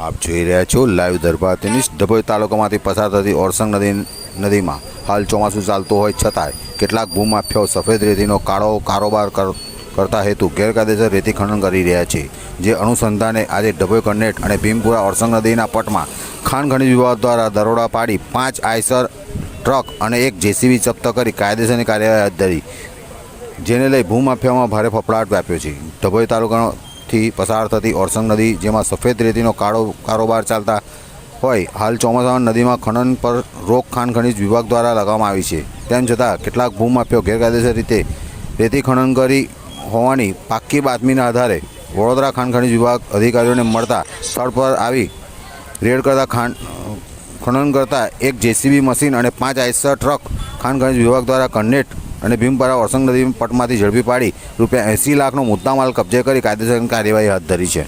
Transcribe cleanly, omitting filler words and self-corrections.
આપ જોઈ રહ્યા છો લાઈવ દરબાર ન્યૂઝ। ડભોઈ તાલુકામાંથી પસાર થતી ઓરસંગ નદીમાં હાલ ચોમાસું ચાલતું હોય છતાંય કેટલાક ભૂમાફિયાઓ સફેદ રેતીનો કાળો કારોબાર કરતા હેતુ ગેરકાયદેસર રેતી ખનન કરી રહ્યા છે। જે અનુસંધાને આજે ડભોઈ કન્નેટ અને ભીમપુરા ઓરસંગ નદીના પટમાં ખાણ ખનીજ વિભાગ દ્વારા દરોડા પાડી 5 આઈસર ટ્રક અને 1 જેસીબી જપ્ત કરી કાયદેસરની કાર્યવાહી હાથ ધરી, જેને લઈ ભૂમાફિયામાં ભારે ફફડાટ વ્યાપ્યો છે। ડભોઈ તાલુકાથી પસાર થતી ઓરસંગ નદી, જેમાં સફેદ રેતીનો કારોબાર ચાલતા હોય, હાલ ચોમાસામાં નદીમાં ખનન પર રોક ખાણ ખનીજ વિભાગ દ્વારા લગાવવામાં આવી છે। તેમ છતાં કેટલાક ભૂમાફિયાઓ ગેરકાયદેસર રીતે રેતી ખનન કરી હોવાની પાક્કી બાતમીના આધારે વડોદરા ખાણ ખનીજ વિભાગ અધિકારીઓને મળતા સ્થળ પર આવી રેડ કરતા ખનન કરતા 1 જેસીબી મશીન અને 5 આઈસર ટ્રક ખાણ ખનીજ વિભાગ દ્વારા કન્નેટ અને ભીમપુરા ઓરસંગ નદી પટમાંથી ઝડપી પાડી રૂપિયા 80 લાખનો મુદ્દામાલ કબજે કરી કાયદેસરની કાર્યવાહી હાથ ધરી છે।